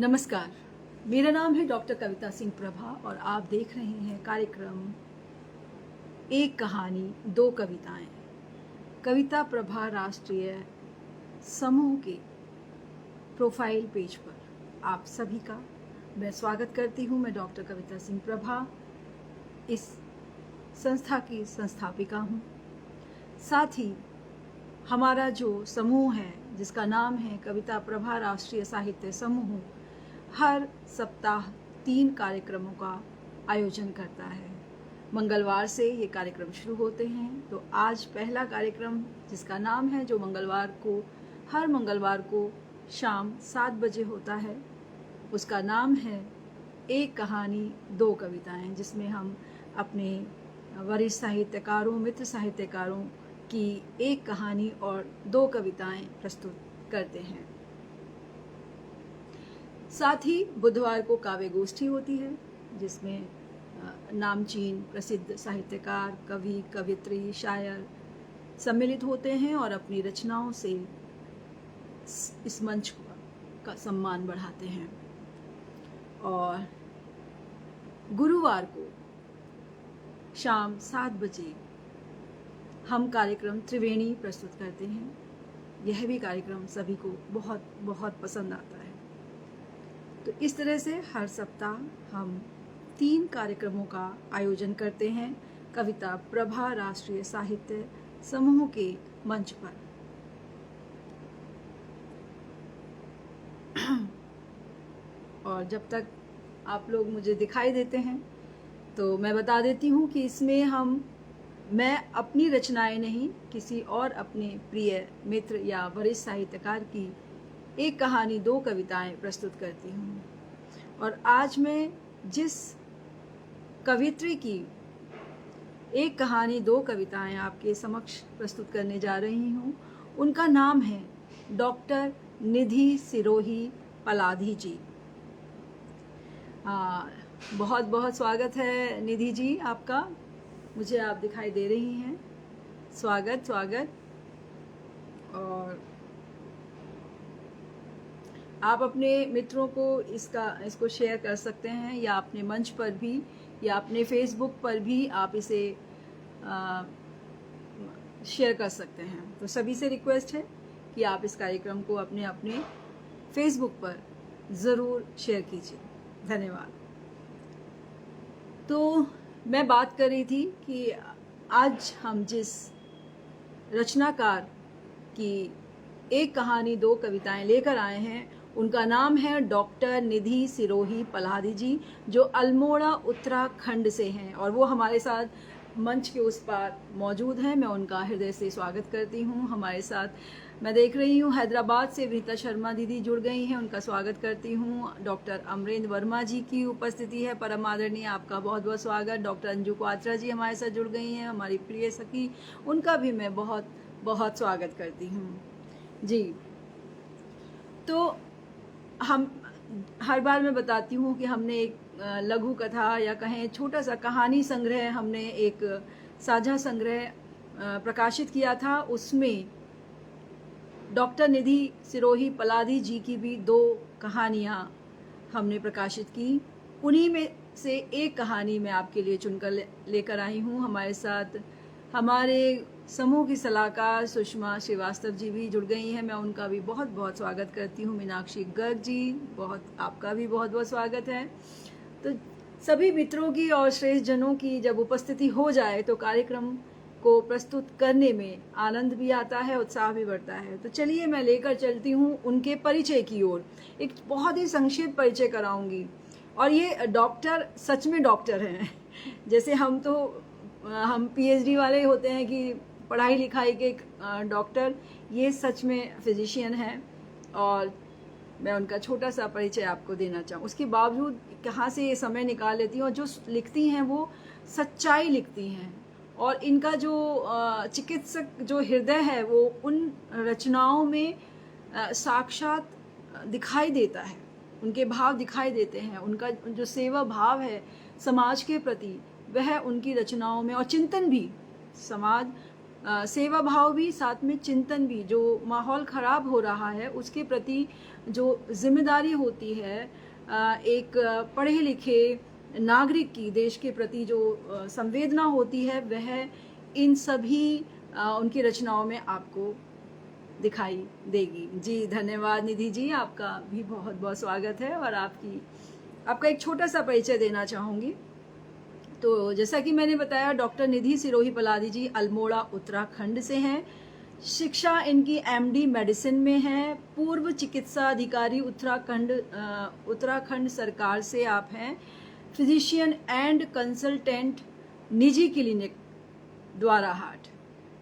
नमस्कार, मेरा नाम है डॉक्टर कविता सिंह प्रभा और आप देख रहे हैं कार्यक्रम एक कहानी दो कविताएं। कविता प्रभा राष्ट्रीय समूह के प्रोफाइल पेज पर आप सभी का मैं स्वागत करती हूं। मैं डॉक्टर कविता सिंह प्रभा इस संस्था की संस्थापिका हूं। साथ ही हमारा जो समूह है जिसका नाम है कविता प्रभा राष्ट्रीय साहित्य समूह, हर सप्ताह 3 कार्यक्रमों का आयोजन करता है। मंगलवार से ये कार्यक्रम शुरू होते हैं। तो आज पहला कार्यक्रम जिसका नाम है, जो हर मंगलवार को शाम 7 बजे होता है, उसका नाम है एक कहानी दो कविताएं, जिसमें हम अपने वरिष्ठ साहित्यकारों, मित्र साहित्यकारों की एक कहानी और 2 कविताएं प्रस्तुत करते हैं। साथ ही बुधवार को काव्य गोष्ठी होती है, जिसमें नामचीन प्रसिद्ध साहित्यकार, कवि, कवियत्री, शायर सम्मिलित होते हैं और अपनी रचनाओं से इस मंच का सम्मान बढ़ाते हैं। और गुरुवार को शाम 7 बजे हम कार्यक्रम त्रिवेणी प्रस्तुत करते हैं। यह भी कार्यक्रम सभी को बहुत बहुत पसंद आता है। तो इस तरह से हर सप्ताह हम 3 कार्यक्रमों का आयोजन करते हैं कविता प्रभा राष्ट्रीय साहित्य समूह के मंच पर। और जब तक आप लोग मुझे दिखाई देते हैं तो मैं बता देती हूँ कि इसमें मैं अपनी रचनाएं नहीं, किसी और अपने प्रिय मित्र या वरिष्ठ साहित्यकार की एक कहानी दो कविताएं प्रस्तुत करती हूँ। और आज मैं जिस कवियत्री की एक कहानी दो कविताएं आपके समक्ष प्रस्तुत करने जा रही हूँ, उनका नाम है डॉक्टर निधि सिरोही पलाधी जी। बहुत बहुत स्वागत है निधि जी आपका। मुझे आप दिखाई दे रही हैं। स्वागत। और आप अपने मित्रों को इसको शेयर कर सकते हैं, या अपने मंच पर भी, या अपने फेसबुक पर भी आप इसे शेयर कर सकते हैं। तो सभी से रिक्वेस्ट है कि आप इस कार्यक्रम को अपने फेसबुक पर ज़रूर शेयर कीजिए। धन्यवाद। तो मैं बात कर रही थी कि आज हम जिस रचनाकार की एक कहानी दो कविताएं लेकर आए हैं, उनका नाम है डॉक्टर निधि सिरोही पलाधी जी, जो अल्मोड़ा उत्तराखंड से हैं और वो हमारे साथ मंच के उस पार मौजूद हैं। मैं उनका हृदय से स्वागत करती हूँ। हमारे साथ मैं देख रही हूँ हैदराबाद से रीता शर्मा दीदी जुड़ गई हैं, उनका स्वागत करती हूँ। डॉक्टर अमरेंद्र वर्मा जी की उपस्थिति है, परम आदरणीय, आपका बहुत बहुत स्वागत। डॉक्टर अंजू क्वात्रा जी हमारे साथ जुड़ गई हैं, हमारी प्रिय सखी, उनका भी मैं बहुत बहुत स्वागत करती हूँ जी। तो हम हर बार मैं बताती हूँ कि हमने एक लघु कथा या कहें छोटा सा कहानी संग्रह, हमने एक साझा संग्रह प्रकाशित किया था। उसमें डॉक्टर निधि सिरोही पलाधी जी की भी 2 कहानियाँ हमने प्रकाशित की। उन्हीं में से एक कहानी मैं आपके लिए चुनकर लेकर आई हूँ। हमारे साथ हमारे समूह की सलाहकार सुषमा श्रीवास्तव जी भी जुड़ गई हैं, मैं उनका भी बहुत बहुत स्वागत करती हूँ। मीनाक्षी गर्ग जी, आपका भी बहुत बहुत स्वागत है। तो सभी मित्रों की और श्रेष्ठ जनों की जब उपस्थिति हो जाए तो कार्यक्रम को प्रस्तुत करने में आनंद भी आता है, उत्साह भी बढ़ता है। तो चलिए मैं लेकर चलती हूँ उनके परिचय की ओर। एक बहुत ही संक्षिप्त परिचय कराऊंगी। और ये डॉक्टर सच में डॉक्टर हैं। जैसे हम पीएचडी वाले होते हैं कि पढ़ाई लिखाई के डॉक्टर, ये सच में फिजिशियन हैं। और मैं उनका छोटा सा परिचय आपको देना चाहूँ। उसके बावजूद कहाँ से ये समय निकाल लेती हैं, और जो लिखती हैं वो सच्चाई लिखती हैं। और इनका जो चिकित्सक जो हृदय है वो उन रचनाओं में साक्षात दिखाई देता है, उनके भाव दिखाई देते हैं। उनका जो सेवा भाव है समाज के प्रति, वह उनकी रचनाओं में, और चिंतन भी समाज सेवा भाव भी, साथ में चिंतन भी। जो माहौल ख़राब हो रहा है उसके प्रति जो जिम्मेदारी होती है एक पढ़े लिखे नागरिक की देश के प्रति जो संवेदना होती है, वह इन सभी उनकी रचनाओं में आपको दिखाई देगी। जी धन्यवाद निधि जी, आपका भी बहुत बहुत स्वागत है। और आपका एक छोटा सा परिचय देना चाहूँगी। तो जैसा कि मैंने बताया, डॉक्टर निधि सिरोही पलादी जी अल्मोड़ा उत्तराखंड से हैं। शिक्षा इनकी एमडी मेडिसिन में है। पूर्व चिकित्सा अधिकारी उत्तराखंड सरकार से आप हैं। फिजिशियन एंड कंसल्टेंट, निजी क्लिनिक द्वारा हाट।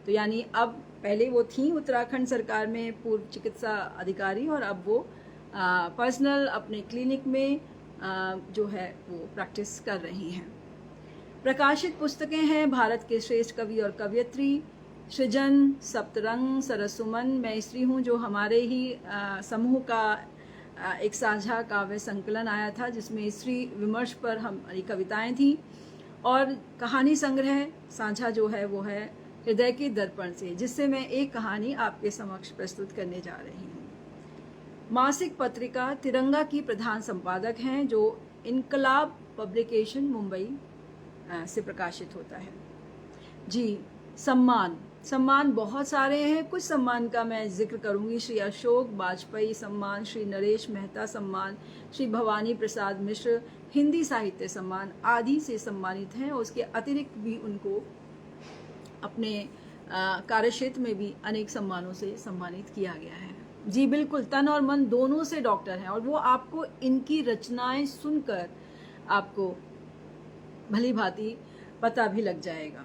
तो यानी अब पहले वो थी उत्तराखंड सरकार में पूर्व चिकित्सा अधिकारी, और अब वो पर्सनल अपने क्लिनिक में जो है वो प्रैक्टिस कर रही हैं। प्रकाशित पुस्तकें हैं भारत के श्रेष्ठ कवि और कवयित्री, सृजन, सप्तरंग, सरसुमन, मैं स्त्री हूँ, जो हमारे ही समूह का एक साझा काव्य संकलन आया था जिसमें स्त्री विमर्श पर हमारी कविताएं थी। और कहानी संग्रह साझा जो है वो है हृदय के दर्पण से, जिससे मैं एक कहानी आपके समक्ष प्रस्तुत करने जा रही हूँ। मासिक पत्रिका तिरंगा की प्रधान संपादक हैं, जो इनकलाब पब्लिकेशन मुंबई से प्रकाशित होता है। जी, सम्मान बहुत सारे हैं। कुछ सम्मान का मैं जिक्र करूंगी। श्री अशोक वाजपेयी सम्मान, श्री नरेश मेहता सम्मान, श्री भवानी प्रसाद मिश्र हिंदी साहित्य सम्मान आदि से सम्मानित हैं। और उसके अतिरिक्त भी उनको अपने कार्यक्षेत्र में भी अनेक सम्मानों से सम्मानित किया गया है। जी बिल्कुल, तन और मन दोनों से डॉक्टर हैं, और वो आपको इनकी रचनाएं सुनकर आपको भली भांति पता भी लग जाएगा।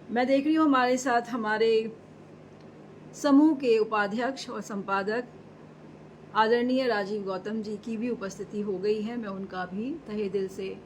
मैं देख रही हूँ हमारे साथ हमारे समूह के उपाध्यक्ष और संपादक आदरणीय राजीव गौतम जी की भी उपस्थिति हो गई है। मैं उनका भी तहे दिल से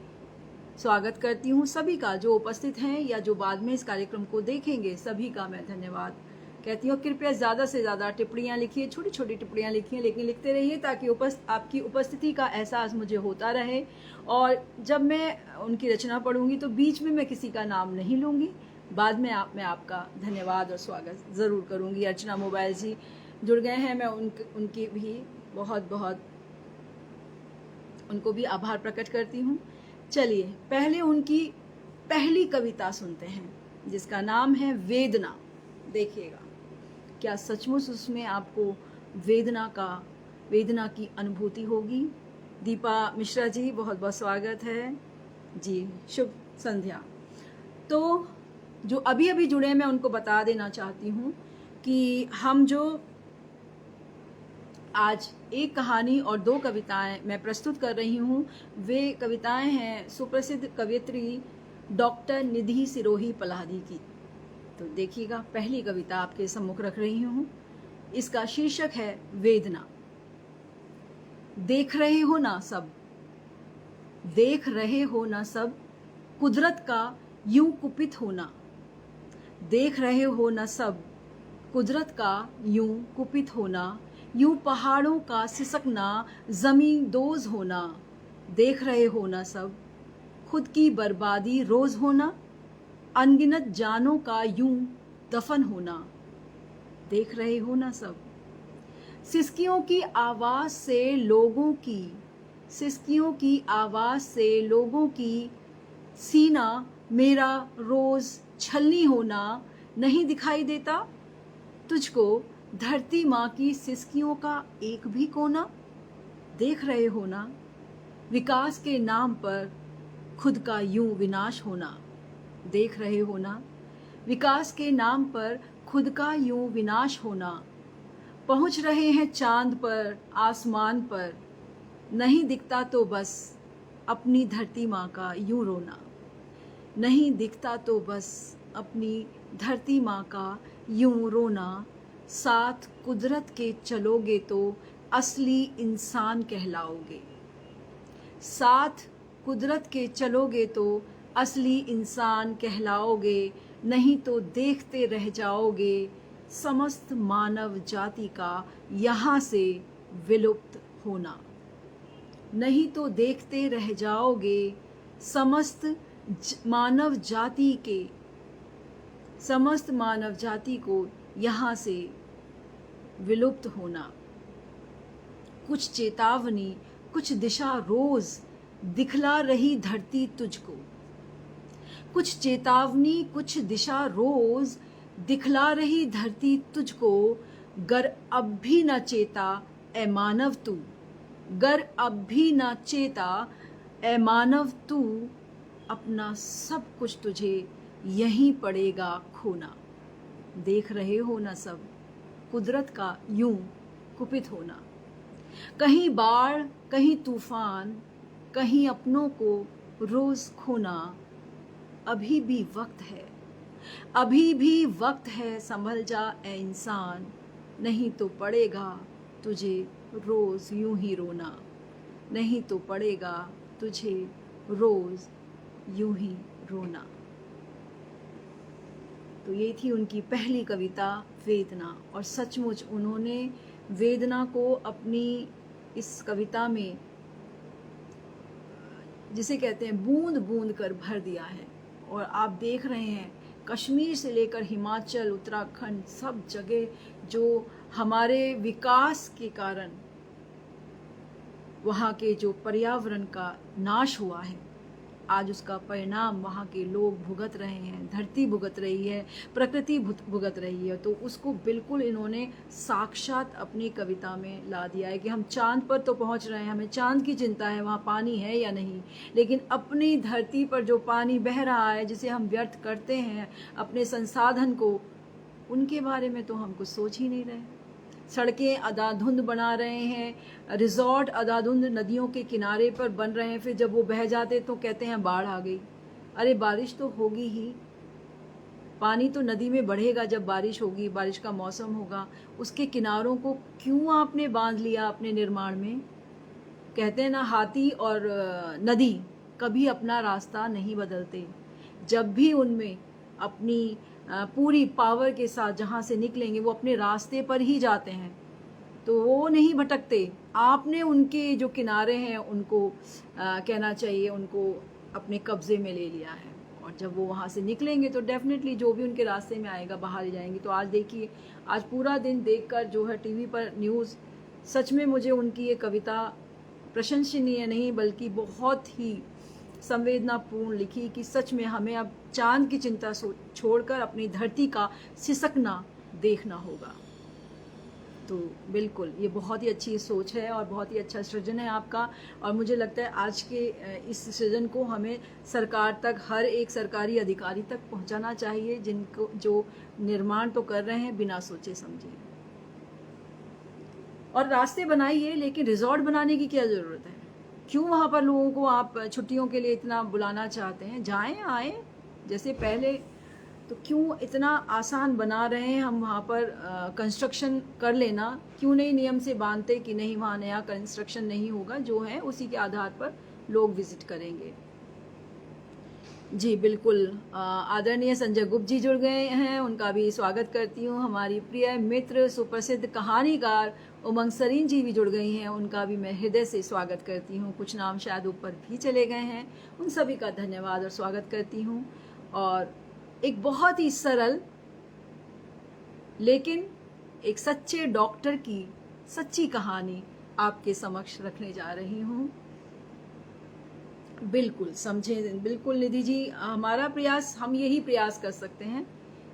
स्वागत करती हूँ। सभी का, जो उपस्थित हैं या जो बाद में इस कार्यक्रम को देखेंगे, सभी का मैं धन्यवाद कहती हूँ। कृपया ज़्यादा से ज़्यादा टिप्पणियाँ लिखिए, छोटी छोटी टिप्पणियाँ लिखिए, लेकिन लिखते रहिए ताकि आपकी उपस्थिति का एहसास मुझे होता रहे। और जब मैं उनकी रचना पढ़ूंगी तो बीच में मैं किसी का नाम नहीं लूँगी, बाद में मैं आपका धन्यवाद और स्वागत ज़रूर करूँगी। अर्चना मोबाइल जी जुड़ गए हैं, मैं उनकी भी बहुत बहुत उनको भी आभार प्रकट करती हूँ। चलिए पहले उनकी पहली कविता सुनते हैं, जिसका नाम है वेदना। देखिएगा क्या सचमुच उसमें आपको वेदना की अनुभूति होगी। दीपा मिश्रा जी बहुत बहुत स्वागत है जी, शुभ संध्या। तो जो अभी अभी जुड़े हैं, मैं उनको बता देना चाहती हूँ कि हम जो आज एक कहानी और 2 कविताएं मैं प्रस्तुत कर रही हूँ, वे कविताएं हैं सुप्रसिद्ध कवयित्री डॉक्टर निधि सिरोही पलादी की। तो देखिएगा, पहली कविता आपके सम्मुख रख रही हूँ। इसका शीर्षक है वेदना। देख रहे हो ना सब कुदरत का यूं कुपित होना। देख रहे हो ना सब कुदरत का यूं कुपित होना, यूं पहाड़ों का सिसकना, जमीन दोज होना। देख रहे हो ना सब खुद की बर्बादी रोज होना, अनगिनत जानों का यूं दफन होना। देख रहे हो ना सब सिसकियों की आवाज से लोगों की सीना मेरा रोज छलनी होना। नहीं दिखाई देता तुझको धरती माँ की सिसकियों का एक भी कोना। देख रहे हो ना विकास के नाम पर खुद का यूं विनाश होना। देख रहे हो ना विकास के नाम पर खुद का यूं विनाश होना। पहुंच रहे हैं चांद पर आसमान पर, नहीं दिखता तो बस अपनी धरती माँ का यूं रोना। नहीं दिखता तो बस अपनी धरती माँ का यूं रोना। साथ कुदरत के चलोगे तो असली इंसान कहलाओगे। साथ कुदरत के चलोगे तो असली इंसान कहलाओगे। नहीं तो देखते रह जाओगे समस्त मानव जाति का यहाँ से विलुप्त होना। नहीं तो देखते रह जाओगे समस्त मानव जाति के समस्त मानव जाति को यहाँ से विलुप्त होना। कुछ चेतावनी, कुछ दिशा रोज दिखला रही धरती तुझको। कुछ चेतावनी, कुछ दिशा रोज दिखला रही धरती तुझको। गर अब भी न चेता ए मानव तू, गर अब भी न चेता ए मानव तू, अपना सब कुछ तुझे यहीं पड़ेगा खोना। देख रहे हो न सब कुदरत का यूं कुपित होना। कहीं बाढ़, कहीं तूफान, कहीं अपनों को रोज खोना। अभी भी वक्त है, अभी भी वक्त है, संभल जा ए इंसान, नहीं तो पड़ेगा तुझे रोज यूं ही रोना। नहीं तो पड़ेगा तुझे रोज यूं ही रोना। तो ये थी उनकी पहली कविता वेदना, और सचमुच उन्होंने वेदना को अपनी इस कविता में, जिसे कहते हैं, बूंद बूंद कर भर दिया है। और आप देख रहे हैं कश्मीर से लेकर हिमाचल, उत्तराखंड, सब जगह जो हमारे विकास के कारण वहाँ के जो पर्यावरण का नाश हुआ है, आज उसका परिणाम वहाँ के लोग भुगत रहे हैं, धरती भुगत रही है, प्रकृति भुगत रही है। तो उसको बिल्कुल इन्होंने साक्षात अपनी कविता में ला दिया है कि हम चांद पर तो पहुँच रहे हैं, हमें चांद की चिंता है, वहाँ पानी है या नहीं, लेकिन अपनी धरती पर जो पानी बह रहा है, जिसे हम व्यर्थ करते हैं अपने संसाधन को, उनके बारे में तो हम कुछ सोच ही नहीं रहे। सड़कें अंधाधुंध बना रहे हैं, रिजॉर्ट अंधाधुंध नदियों के किनारे पर बन रहे हैं, फिर जब वो बह जाते तो कहते हैं बाढ़ आ गई। अरे बारिश तो होगी ही, पानी तो नदी में बढ़ेगा जब बारिश होगी, बारिश का मौसम होगा। उसके किनारों को क्यों आपने बांध लिया अपने निर्माण में? कहते हैं ना, हाथी और नदी कभी अपना रास्ता नहीं बदलते। जब भी उनमें अपनी पूरी पावर के साथ जहाँ से निकलेंगे वो अपने रास्ते पर ही जाते हैं, तो वो नहीं भटकते। आपने उनके जो किनारे हैं उनको कहना चाहिए, उनको अपने कब्जे में ले लिया है, और जब वो वहाँ से निकलेंगे तो डेफिनेटली जो भी उनके रास्ते में आएगा बाहर ही जाएंगे। तो आज देखिए, आज पूरा दिन देखकर जो है टीवी पर न्यूज़, सच में मुझे उनकी ये कविता प्रशंसनीय नहीं बल्कि बहुत ही संवेदनापूर्ण लिखी कि सच में हमें अब चांद की चिंता छोड़कर अपनी धरती का सिसकना देखना होगा। तो बिल्कुल ये बहुत ही अच्छी सोच है और बहुत ही अच्छा सृजन है आपका। और मुझे लगता है आज के इस सृजन को हमें सरकार तक, हर एक सरकारी अधिकारी तक पहुंचाना चाहिए, जिनको जो निर्माण तो कर रहे हैं बिना सोचे समझे। और रास्ते बनाइए, लेकिन रिजॉर्ट बनाने की क्या ज़रूरत है? क्यों वहाँ पर लोगों को आप छुट्टियों के लिए इतना बुलाना चाहते हैं? जाएं, आए जैसे पहले। तो क्यों इतना आसान बना रहे हैं हम वहाँ पर कंस्ट्रक्शन कर लेना? क्यों नहीं नियम से बांधते कि नहीं, वहाँ नया कंस्ट्रक्शन नहीं होगा, जो है उसी के आधार पर लोग विजिट करेंगे। जी बिल्कुल, आदरणीय संजय गुप्त जी जुड़ गए हैं, उनका भी स्वागत करती हूँ। हमारी प्रिय मित्र सुप्रसिद्ध कहानीकार उमंग सरीन जी भी जुड़ गई हैं, उनका भी मैं हृदय से स्वागत करती हूँ। कुछ नाम शायद ऊपर भी चले गए हैं, उन सभी का धन्यवाद और स्वागत करती हूँ। और एक बहुत ही सरल लेकिन एक सच्चे डॉक्टर की सच्ची कहानी आपके समक्ष रखने जा रही हूँ। बिल्कुल समझें, बिल्कुल निधि जी, हमारा प्रयास, हम यही प्रयास कर सकते हैं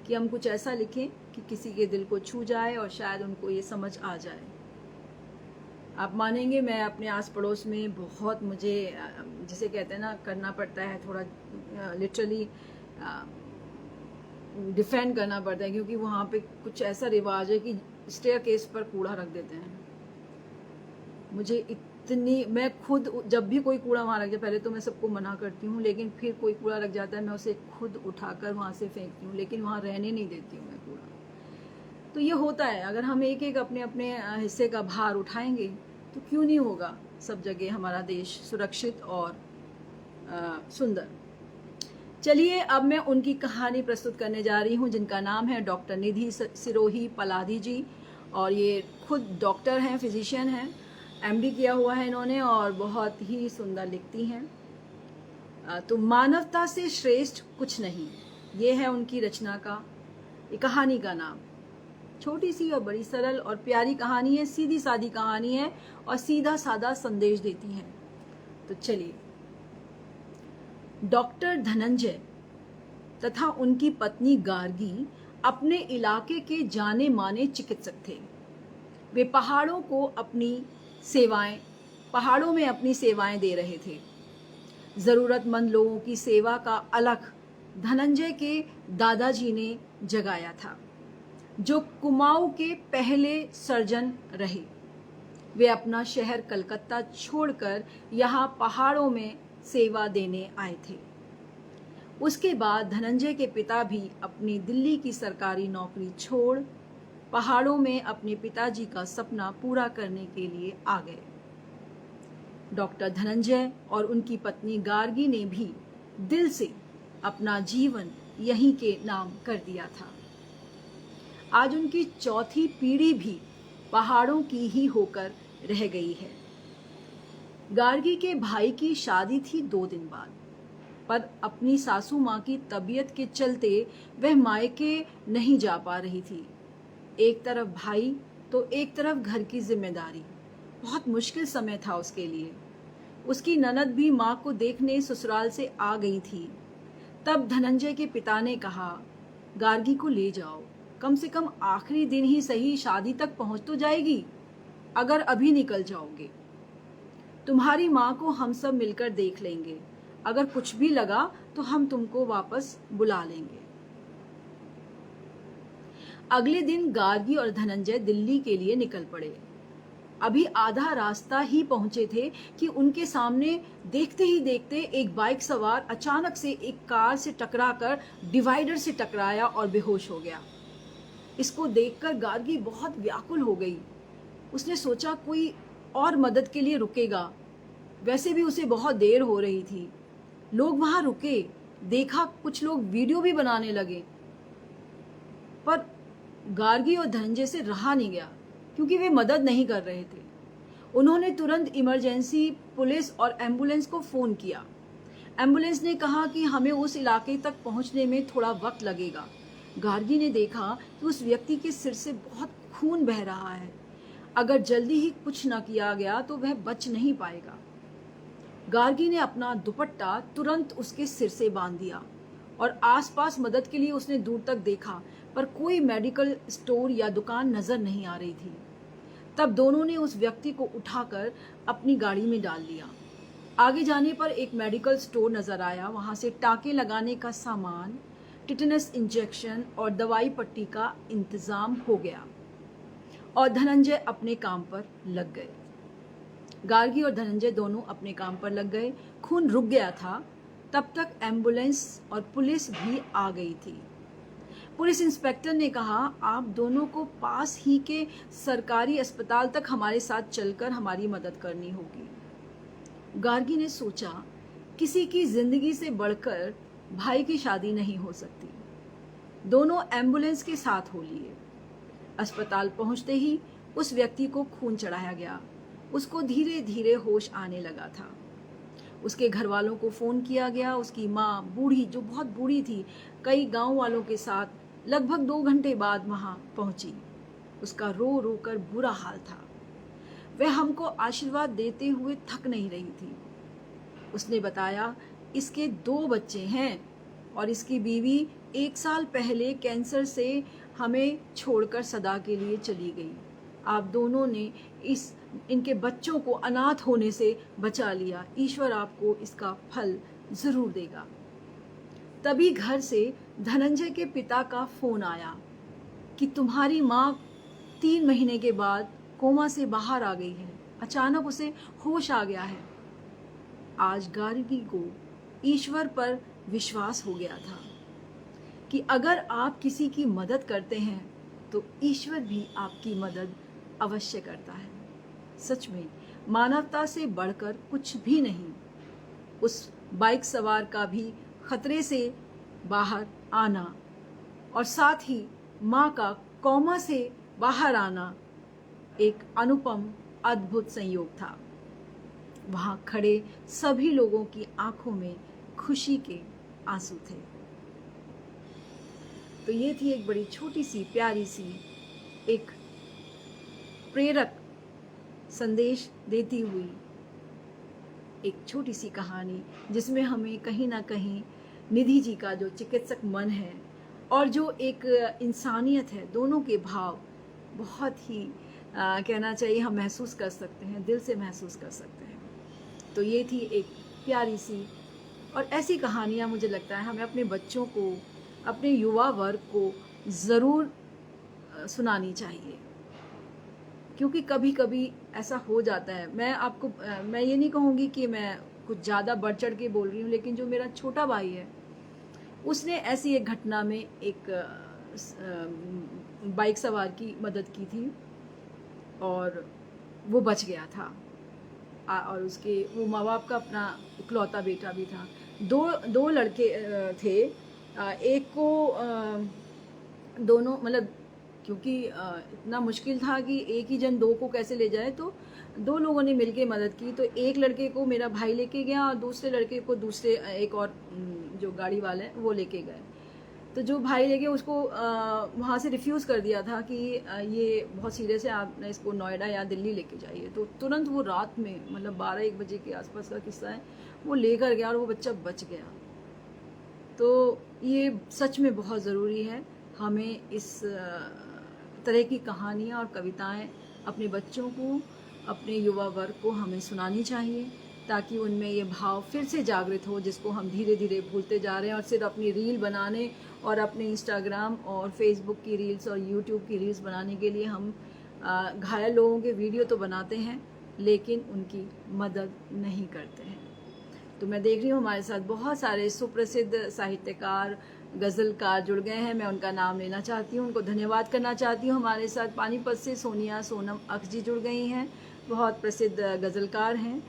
कि हम कुछ ऐसा लिखें कि किसी के दिल को छू जाए और शायद उनको ये समझ आ जाए। आप मानेंगे, मैं अपने आस पड़ोस में बहुत, मुझे जिसे कहते हैं ना, करना पड़ता है थोड़ा, लिटरली डिफेंड करना पड़ता है, क्योंकि वहाँ पे कुछ ऐसा रिवाज है कि स्टेयरकेस पर कूड़ा रख देते हैं। मुझे इतनी, मैं खुद जब भी कोई कूड़ा वहाँ रख जाए, पहले तो मैं सबको मना करती हूँ, लेकिन फिर कोई कूड़ा रख जाता है मैं उसे खुद उठाकर वहाँ से फेंकती हूँ, लेकिन वहाँ रहने नहीं देती हूँ मैं कूड़ा। तो ये होता है, अगर हम एक एक अपने अपने हिस्से का भार उठाएंगे तो क्यों नहीं होगा सब जगह हमारा देश सुरक्षित और सुंदर। चलिए अब मैं उनकी कहानी प्रस्तुत करने जा रही हूँ, जिनका नाम है डॉक्टर निधि सिरोही पलाधी जी। और ये खुद डॉक्टर हैं, फिजिशियन हैं, एमडी किया हुआ है इन्होंने, और बहुत ही सुंदर लिखती हैं। तो मानवता से श्रेष्ठ कुछ नहीं, ये है उनकी रचना का ये कहानी का नाम। छोटी सी और बड़ी सरल और प्यारी कहानी है, सीधी सादी कहानी है और सीधा साधा संदेश देती है। तो चलिए। डॉक्टर धनंजय तथा उनकी पत्नी गार्गी अपने इलाके के जाने माने चिकित्सक थे। वे पहाड़ों में अपनी सेवाएं दे रहे थे। जरूरतमंद लोगों की सेवा का अलख धनंजय के दादाजी ने जगाया था, जो कुमाऊं के पहले सर्जन रहे। वे अपना शहर कलकत्ता छोड़कर यहाँ पहाड़ों में सेवा देने आए थे। उसके बाद धनंजय के पिता भी अपनी दिल्ली की सरकारी नौकरी छोड़ पहाड़ों में अपने पिताजी का सपना पूरा करने के लिए आ गए। डॉक्टर धनंजय और उनकी पत्नी गार्गी ने भी दिल से अपना जीवन यहीं के नाम कर दिया था। आज उनकी चौथी पीढ़ी भी पहाड़ों की ही होकर रह गई है। गार्गी के भाई की शादी थी 2 दिन बाद, पर अपनी सासू माँ की तबीयत के चलते वह मायके नहीं जा पा रही थी। एक तरफ भाई तो एक तरफ घर की जिम्मेदारी। बहुत मुश्किल समय था उसके लिए। उसकी ननद भी माँ को देखने ससुराल से आ गई थी। तब धनंजय के पिता ने कहा, गार्गी को ले जाओ, कम से कम आखिरी दिन ही सही, शादी तक पहुंच तो जाएगी अगर अभी निकल जाओगे। तुम्हारी माँ को हम सब मिलकर देख लेंगे, अगर कुछ भी लगा तो हम तुमको वापस बुला लेंगे। अगले दिन गार्गी और धनंजय दिल्ली के लिए निकल पड़े। अभी आधा रास्ता ही पहुंचे थे कि उनके सामने देखते ही देखते एक बाइक सवार अचानक से एक कार से टकराकर डिवाइडर से टकराया और बेहोश हो गया। इसको देखकर गार्गी बहुत व्याकुल हो गई। उसने सोचा कोई और मदद के लिए रुकेगा। वैसे भी उसे बहुत देर हो रही थी। लोग वहां रुके, देखा कुछ लोग वीडियो भी बनाने लगे, पर गार्गी और धनंजय से रहा नहीं गया क्योंकि वे मदद नहीं कर रहे थे। उन्होंने तुरंत इमरजेंसी पुलिस और एम्बुलेंस को फोन किया। एम्बुलेंस ने कहा कि हमें उस इलाके तक पहुंचने में थोड़ा वक्त लगेगा। गार्गी ने देखा कि उस व्यक्ति के सिर से बहुत खून बह रहा है। अगर जल्दी ही कुछ न किया गया तो वह बच नहीं पाएगा। गार्गी ने अपना दुपट्टा तुरंत उसके सिर से बांध दिया और आसपास मदद के लिए उसने दूर तक देखा, पर कोई मेडिकल स्टोर या दुकान नजर नहीं आ रही थी। तब दोनों ने उस व्यक्ति को उठाकर अपनी गाड़ी में डाल लिया। आगे जाने पर एक मेडिकल स्टोर नजर आया। वहां से टाँके लगाने का सामान, टिटेनस इंजेक्शन और दवाई पट्टी का इंतजाम हो गया और धनंजय अपने काम पर लग गए। गार्गी और धनंजय दोनों अपने काम पर लग गए। खून रुक गया था। तब तक एम्बुलेंस और पुलिस भी आ गई थी। पुलिस इंस्पेक्टर ने कहा, आप दोनों को पास ही के सरकारी अस्पताल तक हमारे साथ चलकर हमारी मदद करनी होगी। गार्गी ने सोचा, किसी की जिंदगी से बढ़कर भाई की शादी नहीं हो सकती। दोनों एम्बुलेंस के साथ हो लिए। अस्पताल पहुंचते ही उस व्यक्ति को खून चढ़ाया गया। उसको धीरे धीरे होश आने लगा था। उसके घर वालों को फोन किया गया। उसकी माँ बूढ़ी, जो बहुत बूढ़ी थी, कई गांव वालों के साथ लगभग 2 घंटे बाद वहां पहुंची। उसका रो रो कर बुरा हाल था। वह हमको आशीर्वाद देते हुए थक नहीं रही थी। उसने बताया, इसके 2 बच्चे हैं और इसकी बीवी 1 साल पहले कैंसर से हमें छोड़कर सदा के लिए चली गई। आप दोनों ने इनके बच्चों को अनाथ होने से बचा लिया। ईश्वर आपको इसका फल जरूर देगा। तभी घर से धनंजय के पिता का फोन आया कि तुम्हारी माँ 3 महीने के बाद कोमा से बाहर आ गई है। अचानक उसे होश आ गया है। आज गार्गी को ईश्वर पर विश्वास हो गया था कि अगर आप किसी की मदद करते हैं तो ईश्वर भी आपकी मदद अवश्य करता है। सच में मानवता से बढ़कर कुछ भी नहीं। उस बाइक सवार का भी खतरे से बाहर आना और साथ ही माँ का कोमा से बाहर आना एक अनुपम अद्भुत संयोग था। वहां खड़े सभी लोगों की आंखों में खुशी के आंसू थे। तो ये थी एक बड़ी छोटी सी प्यारी सी एक प्रेरक संदेश देती हुई एक छोटी सी कहानी, जिसमें हमें कहीं ना कहीं निधि जी का जो चिकित्सक मन है और जो एक इंसानियत है, दोनों के भाव बहुत ही कहना चाहिए हम महसूस कर सकते हैं, दिल से महसूस कर सकते हैं। तो ये थी एक प्यारी सी, और ऐसी कहानियाँ मुझे लगता है हमें अपने बच्चों को, अपने युवा वर्ग को ज़रूर सुनानी चाहिए, क्योंकि कभी कभी ऐसा हो जाता है। मैं ये नहीं कहूँगी कि मैं कुछ ज़्यादा बढ़ चढ़ के बोल रही हूँ, लेकिन जो मेरा छोटा भाई है उसने ऐसी एक घटना में एक बाइक सवार की मदद की थी और वो बच गया था। और उसके वो माँ बाप का अपना इकलौता बेटा भी था। दो लड़के थे। एक को दोनों मतलब क्योंकि इतना मुश्किल था कि एक ही जन दो को कैसे ले जाए, तो दो लोगों ने मिलके मदद की। तो एक लड़के को मेरा भाई लेके गया और दूसरे लड़के को दूसरे एक और जो गाड़ी वाले हैं वो लेके गए। तो जो भाई लेके उसको वहाँ से रिफ्यूज़ कर दिया था कि ये बहुत सीरियस है, आप इसको नोएडा या दिल्ली लेके जाइए। तो तुरंत वो रात में मतलब 12-1 बजे के आसपास का किस्सा है, वो लेकर गया और वो बच्चा बच गया। तो ये सच में बहुत ज़रूरी है हमें इस तरह की कहानियाँ और कविताएं अपने बच्चों को, अपने युवा वर्ग को हमें सुनानी चाहिए, ताकि उनमें ये भाव फिर से जागृत हो, जिसको हम धीरे धीरे भूलते जा रहे हैं। और सिर्फ अपनी रील बनाने और अपने इंस्टाग्राम और फेसबुक की रील्स और यूट्यूब की रील्स बनाने के लिए हम घायल लोगों के वीडियो तो बनाते हैं, लेकिन उनकी मदद नहीं करते हैं। तो मैं देख रही हूँ हमारे साथ बहुत सारे सुप्रसिद्ध साहित्यकार, गज़लकार जुड़ गए हैं। मैं उनका नाम लेना चाहती हूँ, उनको धन्यवाद करना चाहती हूँ। हमारे साथ पानीपत से सोनिया सोनम अक्ष जी जुड़ गई हैं, बहुत प्रसिद्ध गज़लकार हैं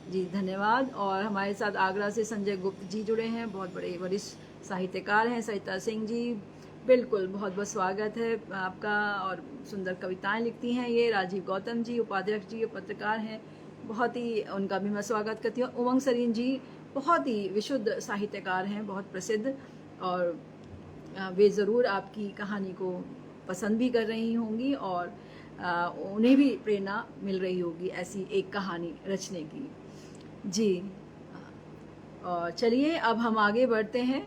जी, धन्यवाद। और हमारे साथ आगरा से संजय गुप्त जी जुड़े हैं, बहुत बड़े वरिष्ठ साहित्यकार हैं। सरिता सिंह जी, बिल्कुल बहुत बहुत स्वागत है आपका, और सुंदर कविताएं लिखती हैं ये। राजीव गौतम जी उपाध्यक्ष जी पत्रकार हैं, बहुत ही उनका भी मैं स्वागत करती हूँ। उमंग सरीन जी बहुत ही विशुद्ध साहित्यकार हैं, बहुत प्रसिद्ध, और वे ज़रूर आपकी कहानी को पसंद भी कर रही होंगी और उन्हें भी प्रेरणा मिल रही होगी ऐसी एक कहानी रचने की जी। और चलिए अब हम आगे बढ़ते हैं।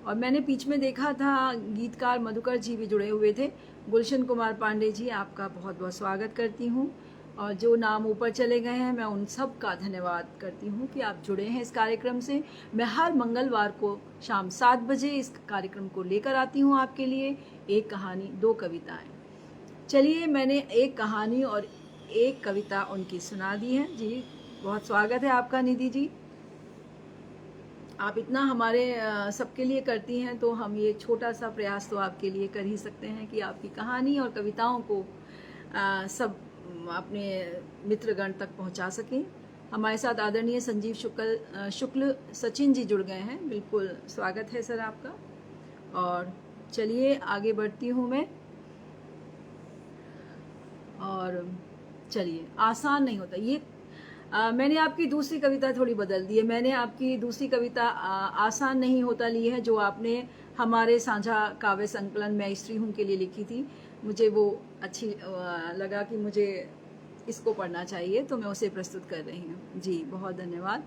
और मैंने बीच में देखा था गीतकार मधुकर जी भी जुड़े हुए थे। गुलशन कुमार पांडे जी, आपका बहुत बहुत स्वागत करती हूँ। और जो नाम ऊपर चले गए हैं, मैं उन सब का धन्यवाद करती हूँ कि आप जुड़े हैं इस कार्यक्रम से। मैं हर मंगलवार को शाम 7 बजे इस कार्यक्रम को लेकर आती हूँ आपके लिए, एक कहानी दो कविताएं। चलिए, मैंने एक कहानी और एक कविता उनकी सुना दी है जी। बहुत स्वागत है आपका निधि जी, आप इतना हमारे सबके लिए करती हैं, तो हम ये छोटा सा प्रयास तो आपके लिए कर ही सकते हैं कि आपकी कहानी और कविताओं को सब अपने मित्रगण तक पहुंचा सकें। हमारे साथ आदरणीय संजीव शुक्ल सचिन जी जुड़ गए हैं, बिल्कुल स्वागत है सर आपका। और चलिए आगे बढ़ती हूँ मैं। और चलिए, आसान नहीं होता ये मैंने आपकी दूसरी कविता थोड़ी बदल दी है। मैंने आपकी दूसरी कविता आसान नहीं होता ली है, जो आपने हमारे साझा काव्य संकलन मैं स्त्री हूँ के लिए लिखी थी। मुझे वो अच्छी लगा कि मुझे इसको पढ़ना चाहिए, तो मैं उसे प्रस्तुत कर रही हूँ जी। बहुत धन्यवाद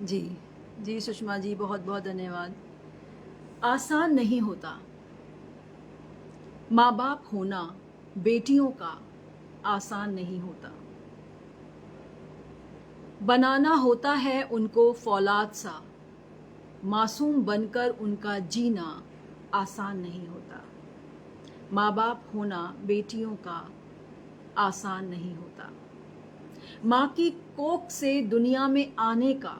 जी। जी सुषमा जी, बहुत बहुत धन्यवाद। आसान नहीं होता माँ बाप होना, बेटियों का आसान नहीं होता। बनाना होता है उनको फौलाद सा, मासूम बनकर उनका जीना आसान नहीं होता। माँ बाप होना बेटियों का आसान नहीं होता। माँ की कोख से दुनिया में आने का,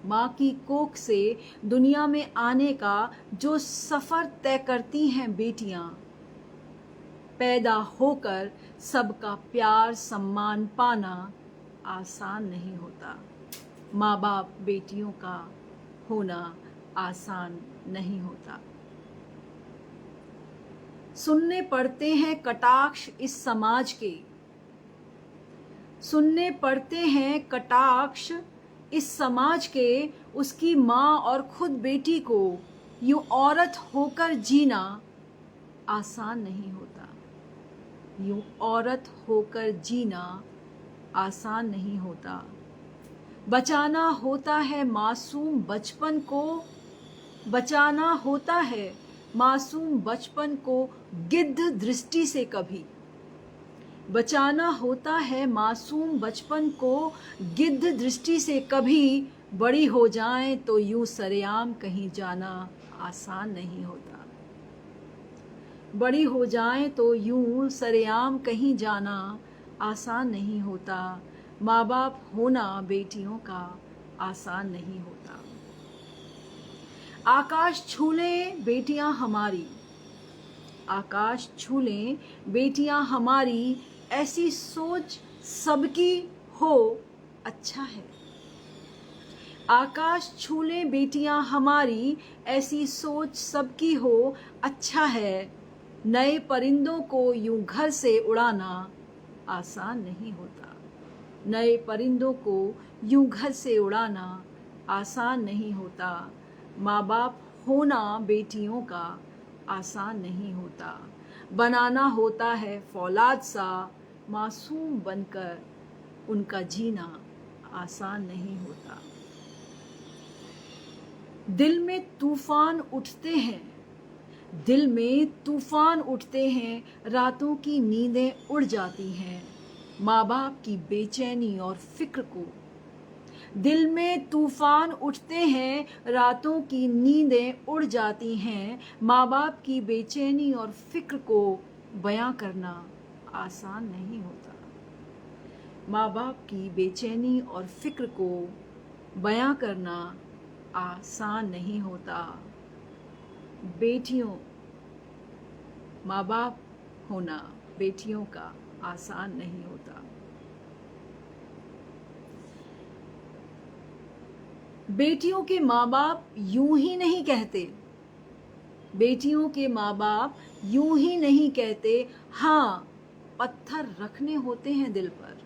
माँ की कोख से दुनिया में आने का जो सफ़र तय करती हैं बेटियाँ, पैदा होकर सबका प्यार सम्मान पाना आसान नहीं होता। माँ बाप बेटियों का होना आसान नहीं होता। सुनने पड़ते हैं कटाक्ष इस समाज के, सुनने पड़ते हैं कटाक्ष इस समाज के, उसकी माँ और खुद बेटी को यूं औरत होकर जीना आसान नहीं होता। यूं औरत होकर जीना आसान नहीं होता। बचाना होता है मासूम बचपन को, बचाना होता है मासूम बचपन को गिद्ध दृष्टि से कभी। बचाना होता है मासूम बचपन को गिद्ध दृष्टि से कभी। बड़ी हो जाएं तो यूं सरेआम कहीं जाना आसान नहीं होता। बड़ी हो जाएं तो यूं सरेआम कहीं जाना आसान नहीं होता। माँ बाप होना बेटियों का आसान नहीं होता। आकाश छू लें बेटियां हमारी, आकाश छू लें बेटियां हमारी, ऐसी सोच सबकी हो अच्छा है। आकाश छू लें बेटियां हमारी, ऐसी सोच सबकी हो अच्छा है। नए परिंदों को यूं घर से उड़ाना आसान नहीं होता। नए परिंदों को यूं घर से उड़ाना आसान नहीं होता। माँ बाप होना बेटियों का आसान नहीं होता। बनाना होता है फौलाद सा मासूम बनकर, उनका जीना आसान नहीं होता। दिल में तूफान उठते हैं, दिल में तूफान उठते हैं, रातों की नींदें उड़ जाती हैं माँ बाप की बेचैनी और फिक्र को। दिल में तूफान उठते हैं, रातों की नींदें उड़ जाती हैं, माँ बाप की बेचैनी और फिक्र को बयां करना आसान नहीं होता। माँ बाप की बेचैनी और फिक्र को बयां करना आसान नहीं होता। बेटियों, माँ बाप होना बेटियों का आसान नहीं होता। बेटियों के माँ बाप यूं ही नहीं कहते, बेटियों के माँ बाप यूं ही नहीं कहते, हाँ पत्थर रखने होते हैं दिल पर।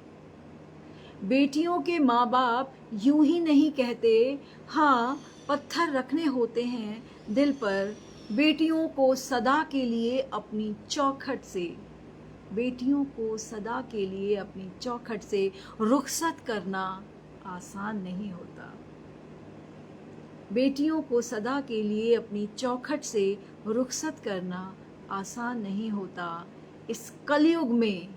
बेटियों के माँ बाप यूं ही नहीं कहते, हाँ पत्थर रखने होते हैं दिल पर। बेटियों को सदा के लिए अपनी चौखट से, बेटियों को सदा के लिए अपनी चौखट से रुखसत करना आसान नहीं होता। बेटियों को सदा के लिए अपनी चौखट से रुखसत करना आसान नहीं होता। इस कलयुग में,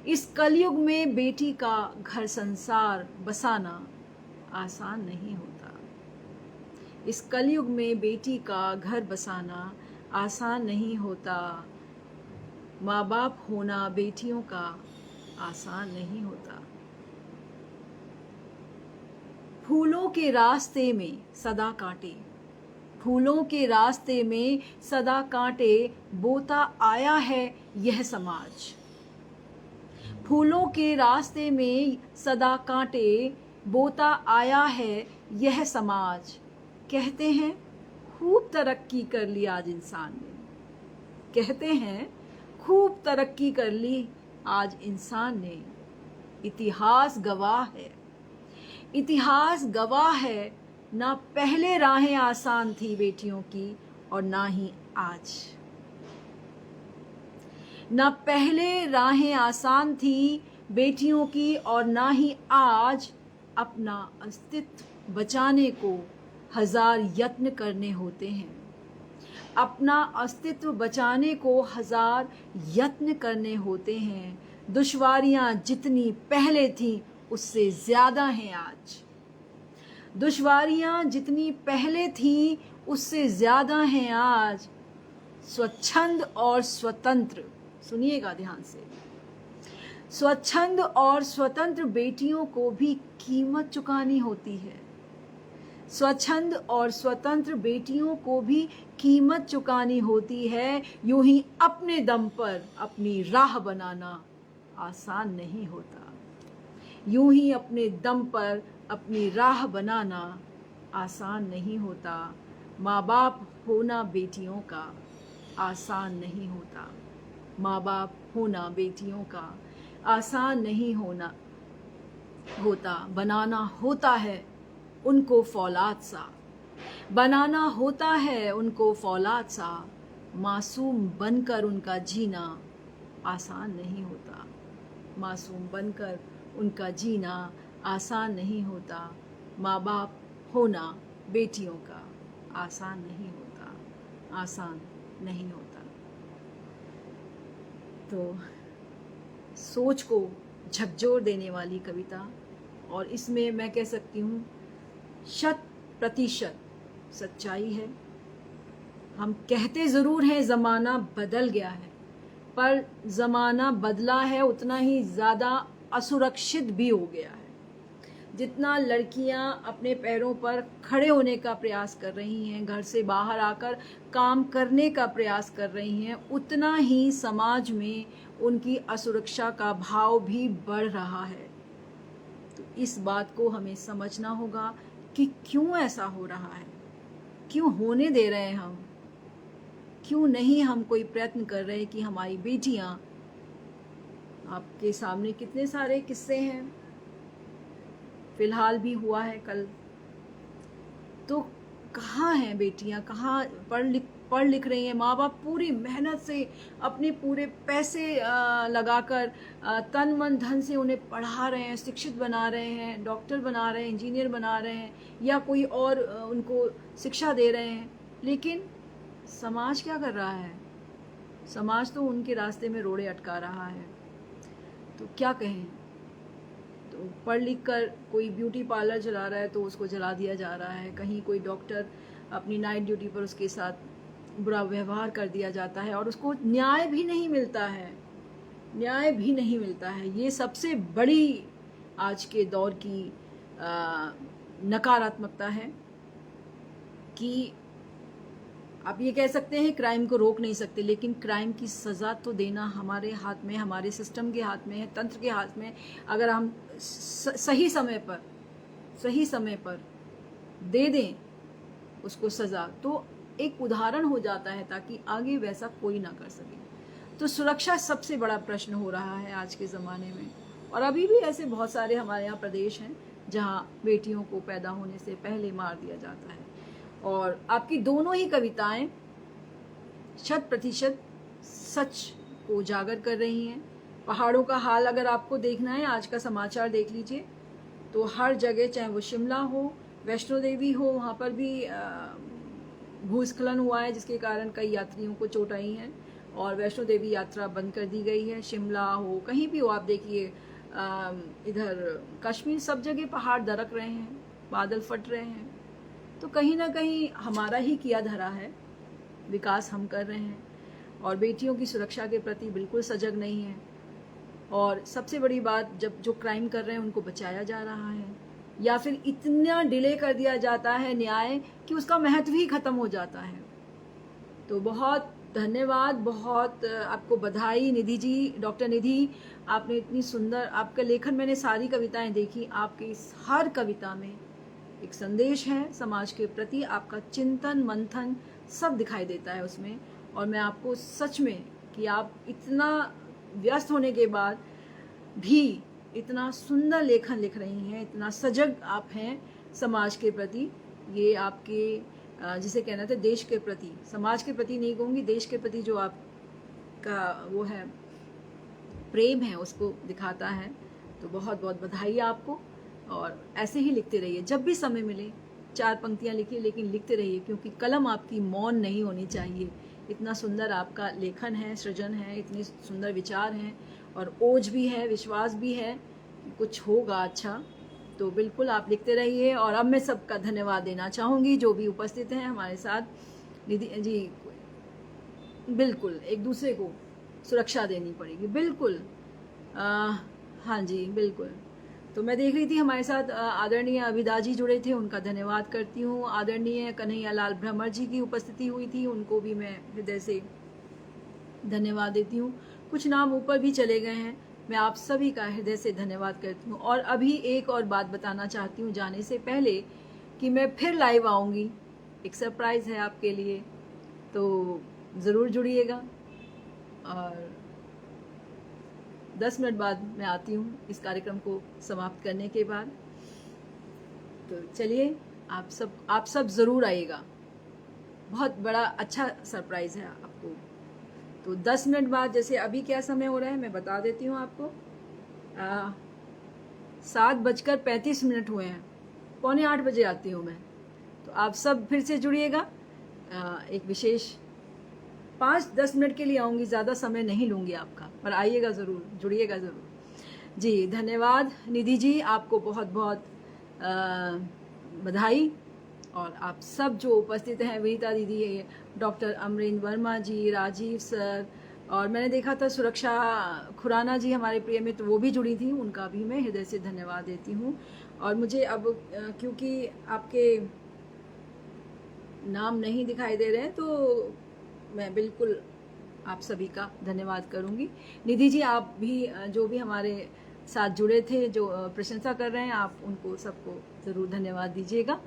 इस कलयुग में बेटी का घर संसार बसाना आसान नहीं होता। इस कलयुग में बेटी का घर बसाना आसान नहीं होता। माँ बाप होना बेटियों का आसान नहीं होता। फूलों के रास्ते में सदा कांटे, फूलों के रास्ते में सदा कांटे, बोता आया है यह समाज। फूलों के रास्ते में सदा कांटे, बोता आया है यह समाज। कहते हैं खूब तरक्की कर ली आज इंसान ने, कहते हैं खूब तरक्की कर ली आज इंसान ने। इतिहास गवाह है, इतिहास गवाह है, ना पहले राहें आसान थी बेटियों की और ना ही आज। ना पहले राहें आसान थी बेटियों की और ना ही आज। अपना अस्तित्व बचाने को हजार यत्न करने होते हैं। अपना अस्तित्व बचाने को हजार यत्न करने होते हैं। दुश्वारियां जितनी पहले थीं उससे ज्यादा हैं आज। दुश्वारियां जितनी पहले थीं उससे ज्यादा हैं आज। स्वच्छंद और स्वतंत्र, सुनिएगा ध्यान से, स्वच्छंद और स्वतंत्र बेटियों को भी कीमत चुकानी होती है। स्वच्छंद और स्वतंत्र बेटियों को भी कीमत चुकानी होती है। यूं ही अपने दम पर अपनी राह बनाना आसान नहीं होता। यूं ही अपने दम पर अपनी राह बनाना आसान नहीं होता। माँ बाप होना बेटियों का आसान नहीं होता। माँ बाप होना बेटियों का आसान नहीं होता। बनाना होता है उनको फौलाद सा, बनाना होता है उनको फौलाद सा, मासूम बनकर उनका जीना आसान नहीं होता। मासूम बनकर उनका जीना आसान नहीं होता। माँ बाप होना बेटियों का आसान नहीं होता, आसान नहीं होता। तो सोच को झकझोर देने वाली कविता, और इसमें मैं कह सकती हूँ 100% सच्चाई है। हम कहते ज़रूर हैं ज़माना बदल गया है, पर ज़माना बदला है उतना ही ज़्यादा असुरक्षित भी हो गया है। जितना लड़कियां अपने पैरों पर खड़े होने का प्रयास कर रही हैं, घर से बाहर आकर काम करने का प्रयास कर रही हैं, उतना ही समाज में उनकी असुरक्षा का भाव भी बढ़ रहा है। तो इस बात को हमें समझना होगा कि क्यों ऐसा हो रहा है, क्यों होने दे रहे हैं हम, क्यों नहीं हम कोई प्रयत्न कर रहे कि हमारी बेटियां, आपके सामने कितने सारे किस्से हैं, फिलहाल भी हुआ है कल, तो कहाँ हैं बेटियां, कहाँ पढ़ लिख रही हैं। माँ बाप पूरी मेहनत से अपने पूरे पैसे लगाकर तन मन धन से उन्हें पढ़ा रहे हैं, शिक्षित बना रहे हैं, डॉक्टर बना रहे हैं, इंजीनियर बना रहे हैं, या कोई और उनको शिक्षा दे रहे हैं। लेकिन समाज क्या कर रहा है? समाज तो उनके रास्ते में रोड़े अटका रहा है। तो क्या कहें? तो पढ़ लिख कर कोई ब्यूटी पार्लर चला रहा है तो उसको जला दिया जा रहा है, कहीं कोई डॉक्टर अपनी नाइट ड्यूटी पर उसके साथ बुरा व्यवहार कर दिया जाता है, और उसको न्याय भी नहीं मिलता है, न्याय भी नहीं मिलता है। ये सबसे बड़ी आज के दौर की नकारात्मकता है कि आप ये कह सकते हैं क्राइम को रोक नहीं सकते, लेकिन क्राइम की सज़ा तो देना हमारे हाथ में, हमारे सिस्टम के हाथ में है, तंत्र के हाथ में। अगर हम सही समय पर दे दें उसको सज़ा, तो एक उदाहरण हो जाता है ताकि आगे वैसा कोई ना कर सके। तो सुरक्षा सबसे बड़ा प्रश्न हो रहा है आज के ज़माने में, और अभी भी ऐसे बहुत सारे हमारे यहाँ प्रदेश हैं जहाँ बेटियों को पैदा होने से पहले मार दिया जाता है। और आपकी दोनों ही कविताएं 100% सच को उजागर कर रही हैं। पहाड़ों का हाल अगर आपको देखना है, आज का समाचार देख लीजिए, तो हर जगह, चाहे वो शिमला हो, वैष्णो देवी हो, वहाँ पर भी भूस्खलन हुआ है जिसके कारण कई यात्रियों को चोट आई है, और वैष्णो देवी यात्रा बंद कर दी गई है। शिमला हो, कहीं भी हो, आप देखिए इधर कश्मीर, सब जगह पहाड़ दरक रहे हैं, बादल फट रहे हैं। तो कहीं ना कहीं हमारा ही किया धरा है, विकास हम कर रहे हैं, और बेटियों की सुरक्षा के प्रति बिल्कुल सजग नहीं है। और सबसे बड़ी बात, जब जो क्राइम कर रहे हैं उनको बचाया जा रहा है, या फिर इतना डिले कर दिया जाता है न्याय कि उसका महत्व ही खत्म हो जाता है। तो बहुत धन्यवाद, बहुत आपको बधाई निधि जी, डॉक्टर निधि, आपने इतनी सुंदर, आपका लेखन, मैंने सारी कविताएं देखी, आपकी इस हर कविता में एक संदेश है समाज के प्रति, आपका चिंतन मंथन सब दिखाई देता है उसमें। और मैं आपको सच में कि आप इतना व्यस्त होने के बाद भी इतना सुंदर लेखन लिख रही हैं, इतना सजग आप हैं समाज के प्रति, ये आपके जिसे कहना था देश के प्रति, समाज के प्रति नहीं कहूँगी, देश के प्रति जो आपका वो है प्रेम है, उसको दिखाता है। तो बहुत बहुत बधाई आपको, और ऐसे ही लिखते रहिए, जब भी समय मिले 4 पंक्तियां लिखिए, लेकिन लिखते रहिए, क्योंकि कलम आपकी मौन नहीं होनी चाहिए। इतना सुंदर आपका लेखन है, सृजन है, इतने सुंदर विचार हैं, और ओज भी है, विश्वास भी है कि कुछ होगा अच्छा। तो बिल्कुल आप लिखते रहिए। और अब मैं सबका धन्यवाद देना चाहूँगी जो भी उपस्थित हैं हमारे साथ। निधि जी, बिल्कुल एक दूसरे को सुरक्षा देनी पड़ेगी, बिल्कुल। हाँ जी, बिल्कुल। तो मैं देख रही थी हमारे साथ आदरणीय अभिदा जी जुड़े थे, उनका धन्यवाद करती हूँ। आदरणीय कन्हैया लाल भ्रमर जी की उपस्थिति हुई थी, उनको भी मैं हृदय से धन्यवाद देती हूँ। कुछ नाम ऊपर भी चले गए हैं, मैं आप सभी का हृदय से धन्यवाद करती हूँ। और अभी एक और बात बताना चाहती हूँ जाने से पहले, कि मैं फिर लाइव आऊँगी, एक सरप्राइज़ है आपके लिए, तो ज़रूर जुड़िएगा। और 10 मिनट बाद मैं आती हूँ इस कार्यक्रम को समाप्त करने के बाद। तो चलिए आप सब ज़रूर आइएगा, बहुत बड़ा अच्छा सरप्राइज़ है आपको। तो 10 मिनट बाद, जैसे अभी क्या समय हो रहा है मैं बता देती हूँ आपको, 7:35 हुए हैं, 7:45 बजे आती हूँ मैं। तो आप सब फिर से जुड़िएगा, एक विशेष 5-10 मिनट के लिए आऊँगी, ज़्यादा समय नहीं लूँगी आपका, पर आइएगा ज़रूर, जुड़िएगा ज़रूर। जी धन्यवाद निधि जी, आपको बहुत बहुत बधाई। और आप सब जो उपस्थित हैं, विनीता दीदी, डॉक्टर अमरेंद्र वर्मा जी, राजीव सर, और मैंने देखा था सुरक्षा खुराना जी हमारे प्रिय मित्र, वो भी जुड़ी थी, उनका भी मैं हृदय से धन्यवाद देती हूँ। और मुझे अब क्योंकि आपके नाम नहीं दिखाई दे रहे हैं तो मैं बिल्कुल आप सभी का धन्यवाद करूंगी। निधि जी आप भी जो भी हमारे साथ जुड़े थे, जो प्रशंसा कर रहे हैं, आप उनको सबको ज़रूर धन्यवाद दीजिएगा।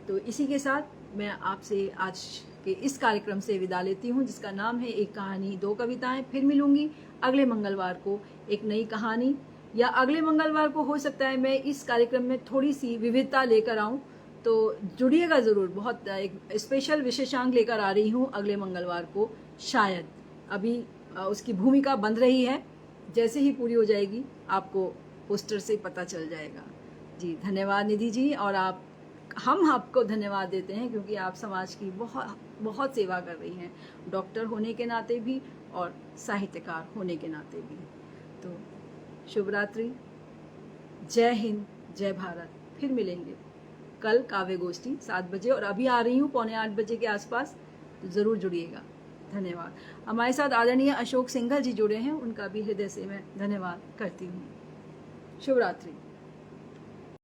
तो इसी के साथ मैं आपसे आज के इस कार्यक्रम से विदा लेती हूँ, जिसका नाम है एक कहानी दो कविताएं। फिर मिलूंगी अगले मंगलवार को एक नई कहानी, या अगले मंगलवार को हो सकता है मैं इस कार्यक्रम में थोड़ी सी विविधता लेकर आऊँ, तो जुड़िएगा ज़रूर। बहुत एक स्पेशल विशेषांक लेकर आ रही हूँ अगले मंगलवार को, शायद अभी उसकी भूमिका बन रही है, जैसे ही पूरी हो जाएगी आपको पोस्टर से पता चल जाएगा। जी धन्यवाद निधि जी, और हम आपको धन्यवाद देते हैं क्योंकि आप समाज की बहुत बहुत सेवा कर रही हैं, डॉक्टर होने के नाते भी और साहित्यकार होने के नाते भी। तो शुभ रात्रि, जय हिंद, जय भारत। फिर मिलेंगे कल काव्य गोष्ठी 7 बजे, और अभी आ रही हूँ 7:45 बजे के आसपास, तो ज़रूर जुड़िएगा। धन्यवाद। हमारे साथ आदरणीय अशोक सिंघल जी जुड़े हैं, उनका भी हृदय से मैं धन्यवाद करती हूँ। शुभ रात्रि।